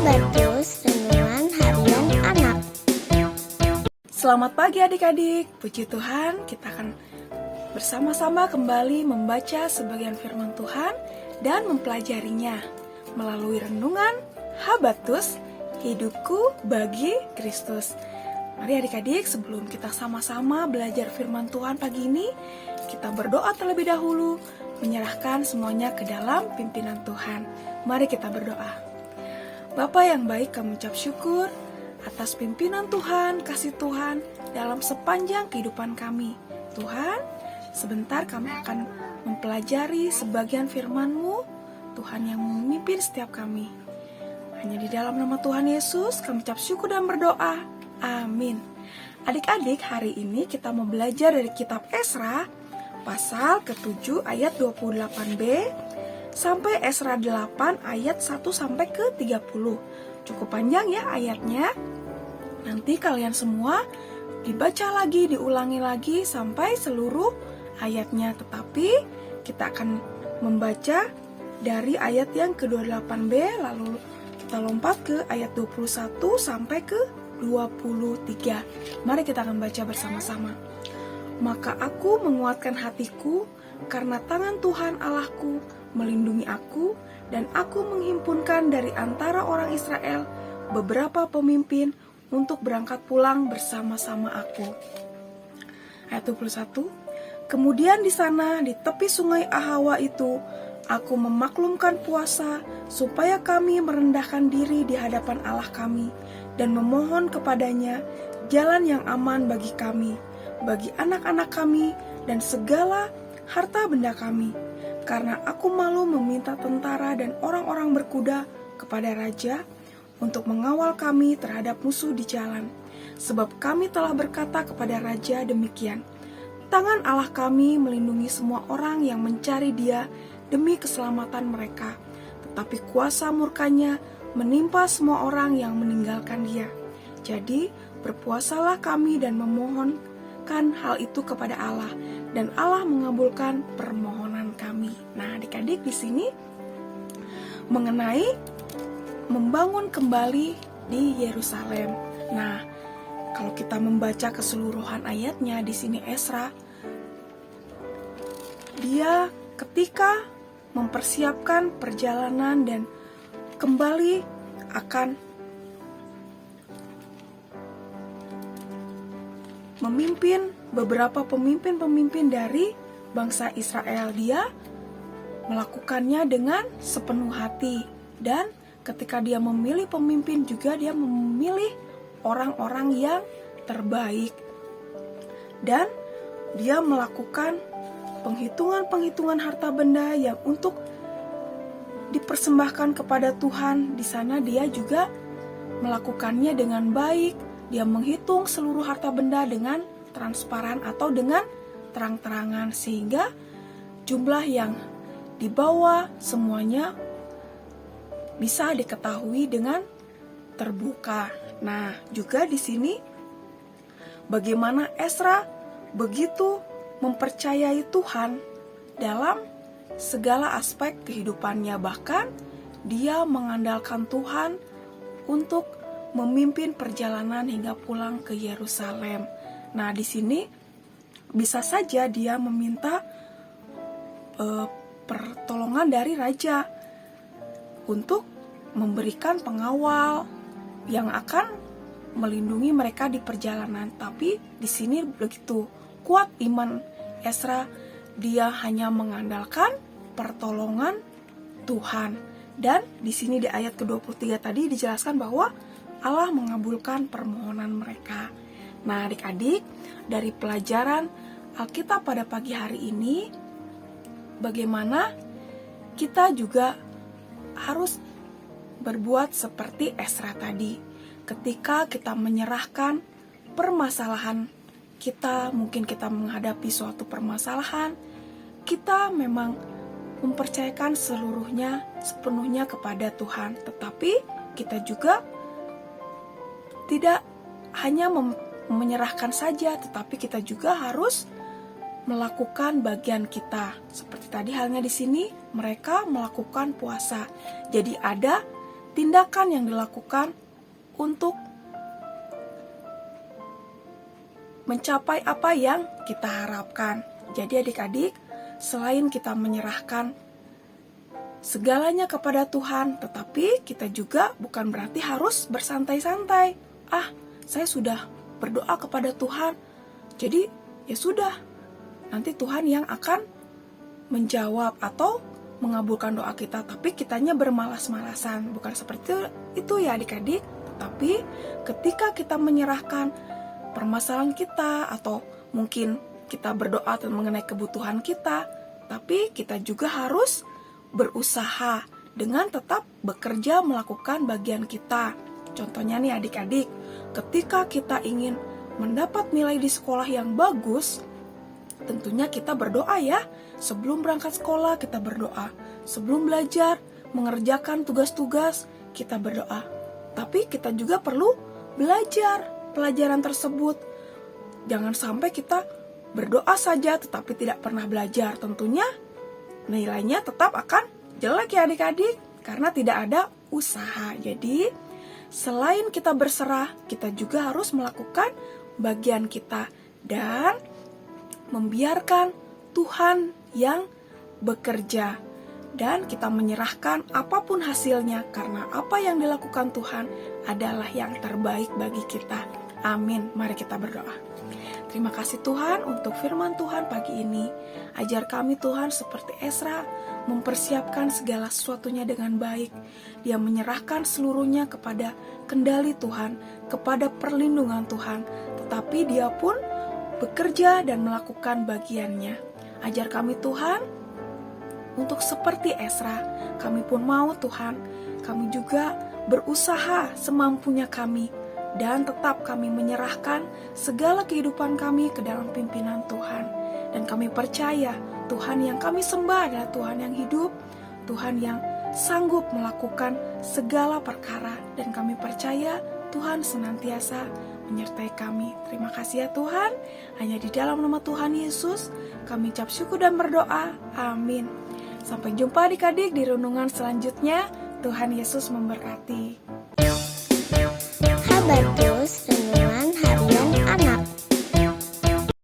Habatus Renungan Harian Anak. Selamat pagi adik-adik, puji Tuhan, kita akan bersama-sama kembali membaca sebagian firman Tuhan dan mempelajarinya melalui renungan Habatus, Hidupku bagi Kristus. Mari adik-adik, sebelum kita sama-sama belajar firman Tuhan pagi ini, kita berdoa terlebih dahulu, menyerahkan semuanya ke dalam pimpinan Tuhan. Mari kita berdoa. Bapa yang baik, kami ucap syukur atas pimpinan Tuhan, kasih Tuhan dalam sepanjang kehidupan kami. Tuhan, sebentar kami akan mempelajari sebagian firman-Mu, Tuhan yang memimpin setiap kami. Hanya di dalam nama Tuhan Yesus, kami ucap syukur dan berdoa. Amin. Adik-adik, hari ini kita mau belajar dari kitab Esra, pasal ke-7 ayat 28b, sampai Esra 8 ayat 1 sampai ke 30. Cukup panjang ya ayatnya. Nanti kalian semua dibaca lagi, diulangi lagi sampai seluruh ayatnya. Tetapi kita akan membaca dari ayat yang ke-28b, lalu kita lompat ke ayat 21 sampai ke 23. Mari kita akan baca bersama-sama. Maka aku menguatkan hatiku karena tangan Tuhan Allahku melindungi aku, dan aku menghimpunkan dari antara orang Israel beberapa pemimpin untuk berangkat pulang bersama-sama aku. Ayat 21. Kemudian di sana, di tepi sungai Ahawa itu, aku memaklumkan puasa supaya kami merendahkan diri di hadapan Allah kami dan memohon kepadanya jalan yang aman bagi kami, bagi anak-anak kami dan segala harta benda kami. Karena aku malu meminta tentara dan orang-orang berkuda kepada raja untuk mengawal kami terhadap musuh di jalan. Sebab kami telah berkata kepada raja demikian, tangan Allah kami melindungi semua orang yang mencari Dia demi keselamatan mereka. Tetapi kuasa murkanya menimpa semua orang yang meninggalkan Dia. Jadi berpuasalah kami dan memohonkan hal itu kepada Allah, dan Allah mengabulkan permohonan kami. Nah, adik-adik di sini mengenai membangun kembali di Yerusalem. Nah, kalau kita membaca keseluruhan ayatnya di sini Esra, dia ketika mempersiapkan perjalanan dan kembali akan memimpin beberapa pemimpin-pemimpin dari bangsa Israel. Dia melakukannya dengan sepenuh hati, dan ketika dia memilih pemimpin juga dia memilih orang-orang yang terbaik, dan dia melakukan penghitungan harta benda yang untuk dipersembahkan kepada Tuhan. Di sana dia juga melakukannya dengan baik. Dia menghitung seluruh harta benda dengan transparan atau dengan terang-terangan, sehingga jumlah yang dibawa semuanya bisa diketahui dengan terbuka. Nah, juga di sini bagaimana Esra begitu mempercayai Tuhan dalam segala aspek kehidupannya, bahkan dia mengandalkan Tuhan untuk memimpin perjalanan hingga pulang ke Yerusalem. Nah, di sini bisa saja dia meminta pertolongan dari raja untuk memberikan pengawal yang akan melindungi mereka di perjalanan. Tapi di sini begitu kuat iman Esra, dia hanya mengandalkan pertolongan Tuhan. Dan di sini di ayat ke-23 tadi dijelaskan bahwa Allah mengabulkan permohonan mereka. Nah, adik-adik, dari pelajaran Alkitab pada pagi hari ini, bagaimana kita juga harus berbuat seperti Esra tadi. Ketika kita menyerahkan permasalahan kita, mungkin kita menghadapi suatu permasalahan, kita memang mempercayakan sepenuhnya kepada Tuhan. Tetapi kita juga tidak hanya menyerahkan saja, tetapi kita juga harus melakukan bagian kita. Seperti tadi halnya di sini, mereka melakukan puasa. Jadi ada tindakan yang dilakukan untuk mencapai apa yang kita harapkan. Jadi adik-adik, selain kita menyerahkan segalanya kepada Tuhan, tetapi kita juga bukan berarti harus bersantai-santai. Saya sudah berdoa kepada Tuhan, jadi ya sudah, nanti Tuhan yang akan menjawab atau mengabulkan doa kita, tapi kitanya bermalas-malasan. Bukan seperti itu ya adik-adik. Tapi ketika kita menyerahkan permasalahan kita, atau mungkin kita berdoa mengenai kebutuhan kita, tapi kita juga harus berusaha dengan tetap bekerja melakukan bagian kita. Contohnya nih adik-adik, ketika kita ingin mendapat nilai di sekolah yang bagus, tentunya kita berdoa ya. Sebelum berangkat sekolah kita berdoa. Sebelum belajar, mengerjakan tugas-tugas, kita berdoa. Tapi kita juga perlu belajar pelajaran tersebut. Jangan sampai kita berdoa saja tetapi tidak pernah belajar. Tentunya nilainya tetap akan jelek ya adik-adik, karena tidak ada usaha. Jadi selain kita berserah, kita juga harus melakukan bagian kita dan membiarkan Tuhan yang bekerja, dan kita menyerahkan apapun hasilnya, karena apa yang dilakukan Tuhan adalah yang terbaik bagi kita. Amin. Mari kita berdoa. Terima kasih Tuhan untuk firman Tuhan pagi ini. Ajar kami Tuhan seperti Ezra, mempersiapkan segala sesuatunya dengan baik. Dia menyerahkan seluruhnya kepada kendali Tuhan, kepada perlindungan Tuhan. Tetapi dia pun bekerja dan melakukan bagiannya. Ajar kami Tuhan untuk seperti Ezra. Kami pun mau Tuhan, kami juga berusaha semampunya kami, dan tetap kami menyerahkan segala kehidupan kami ke dalam pimpinan Tuhan. Dan kami percaya Tuhan yang kami sembah adalah Tuhan yang hidup, Tuhan yang sanggup melakukan segala perkara. Dan kami percaya Tuhan senantiasa menyertai kami. Terima kasih ya Tuhan. Hanya di dalam nama Tuhan Yesus kami ucap syukur dan berdoa. Amin. Sampai jumpa adik-adik di renungan selanjutnya. Tuhan Yesus memberkati. Habatus